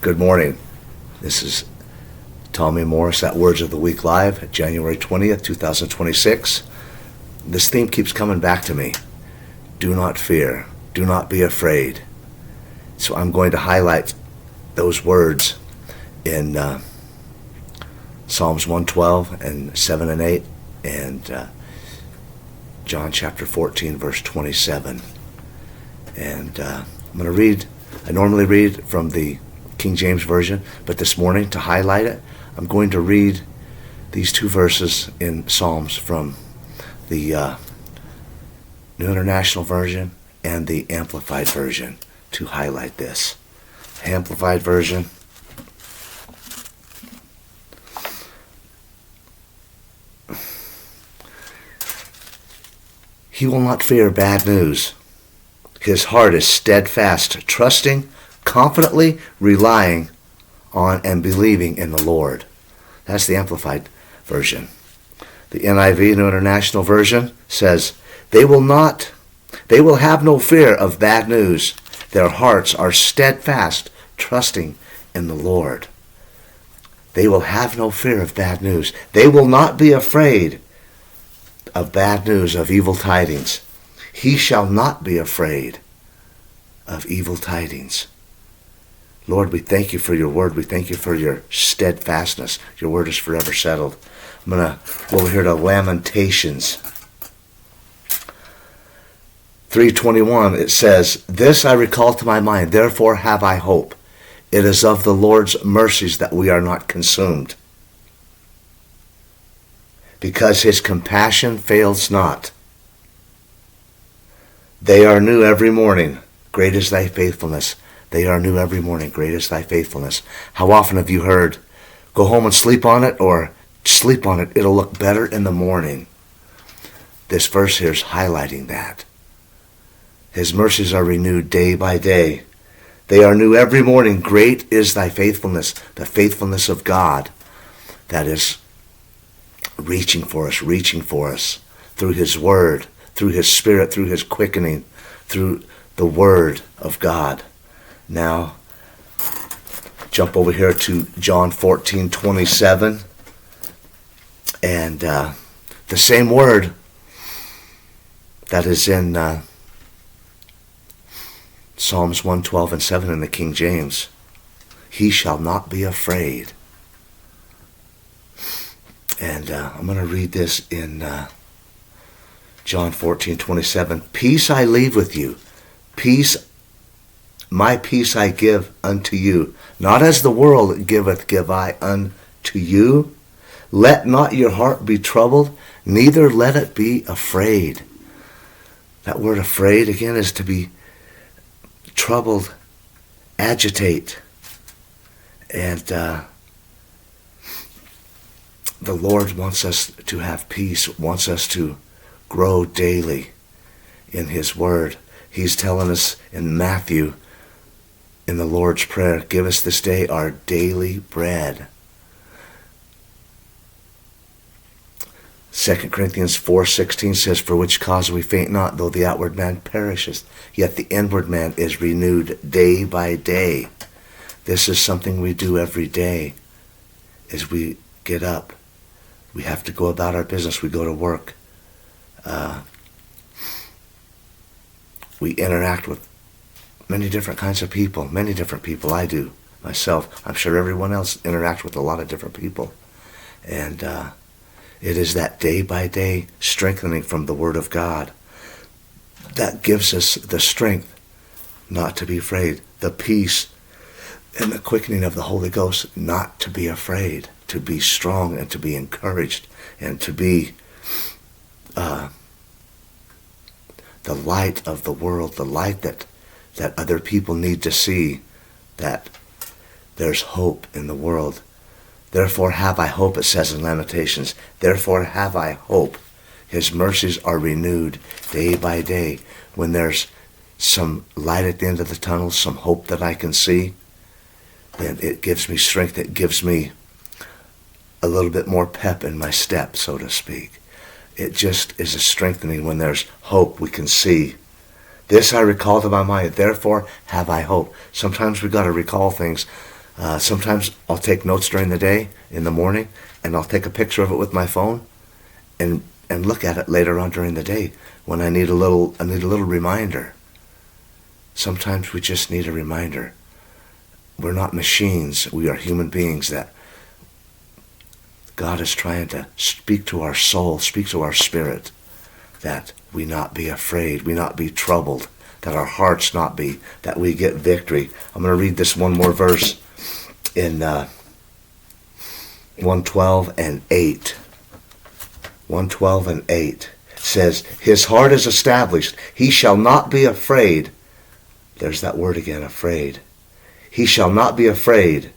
Good morning. This is Tommy Morris at Words of the Week Live, January 20th, 2026. This theme keeps coming back to me. Do not fear. Do not be afraid. So I'm going to highlight those words in Psalms 112 and 7 and 8 and John chapter 14, verse 27. And I'm going to read, I normally read from the King James Version, but this morning, to highlight it, I'm going to read these two verses in Psalms from the New International Version and the Amplified Version to highlight this. Amplified Version. He will not fear bad news. His heart is steadfast, trusting, confidently relying on and believing in the Lord. That's the Amplified Version. The NIV, New International Version, says, They will have no fear of bad news. Their hearts are steadfast, trusting in the Lord. They will have no fear of bad news. They will not be afraid of bad news, of evil tidings. He shall not be afraid of evil tidings. Lord, we thank you for your word. We thank you for your steadfastness. Your word is forever settled. I'm going to go over here to Lamentations 3:21. It says, This I recall to my mind, therefore have I hope. It is of the Lord's mercies that we are not consumed, because his compassion fails not. They are new every morning. Great is thy faithfulness. They are new every morning. Great is thy faithfulness. How often have you heard, go home and sleep on it, or sleep on it, it'll look better in the morning? This verse here is highlighting that. His mercies are renewed day by day. They are new every morning. Great is thy faithfulness, the faithfulness of God that is reaching for us through his word, through his spirit, through his quickening, through the word of God. Now, jump over here to John 14:27, and the same word that is in Psalms 112 and 7 in the King James. He shall not be afraid. And I'm going to read this in John 14:27. Peace I leave with you. My peace I give unto you. Not as the world giveth, give I unto you. Let not your heart be troubled, neither let it be afraid. That word afraid, again, is to be troubled, agitate. And the Lord wants us to have peace, wants us to grow daily in his word. He's telling us in Matthew, in the Lord's Prayer, give us this day our daily bread. 2 Corinthians 4:16 says, For which cause we faint not, though the outward man perisheth, yet the inward man is renewed day by day. This is something we do every day. As we get up, we have to go about our business. We go to work. We interact with many different kinds of people. Many different people. I do myself. I'm sure everyone else interacts with a lot of different people. And it is that day by day strengthening from the Word of God that gives us the strength not to be afraid, the peace and the quickening of the Holy Ghost not to be afraid, to be strong and to be encouraged and to be the light of the world, the light that other people need to see, that there's hope in the world. Therefore have I hope, it says in Lamentations. Therefore have I hope. His mercies are renewed day by day. When there's some light at the end of the tunnel, some hope that I can see, then it gives me strength. It gives me a little bit more pep in my step, so to speak. It just is a strengthening when there's hope we can see. This I recall to my mind, therefore have I hope. Sometimes we've got to recall things Sometimes I'll take notes during the day, in the morning, and I'll take a picture of it with my phone and look at it later on during the day when I need a little reminder. Sometimes we just need a reminder. We're not machines. We are human beings that God is trying to speak to our soul, speak to our spirit, that we not be afraid, we not be troubled, that our hearts not be, that we get victory. I'm going to read this one more verse in 112 and 8. 112 and 8 says, his heart is established. He shall not be afraid. There's that word again, afraid. He shall not be afraid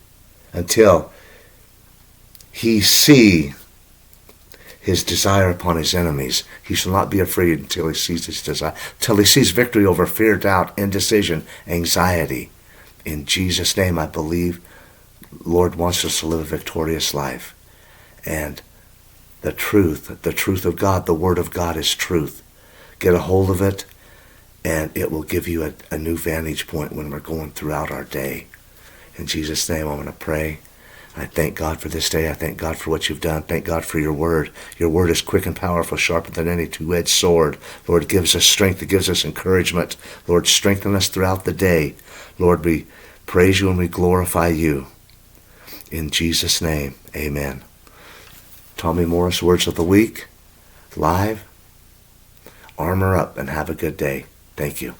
until he see his desire upon his enemies. He shall not be afraid until he sees his desire, till he sees victory over fear, doubt, indecision, anxiety. In Jesus' name, I believe Lord wants us to live a victorious life. And the truth of God, the Word of God is truth. Get a hold of it, and it will give you a new vantage point when we're going throughout our day. In Jesus' name, I'm going to pray. I thank God for this day. I thank God for what you've done. Thank God for your word. Your word is quick and powerful, sharper than any two-edged sword. Lord, it gives us strength. It gives us encouragement. Lord, strengthen us throughout the day. Lord, we praise you and we glorify you. In Jesus' name, amen. Tommy Morris, Words of the Week, live. Armor up and have a good day. Thank you.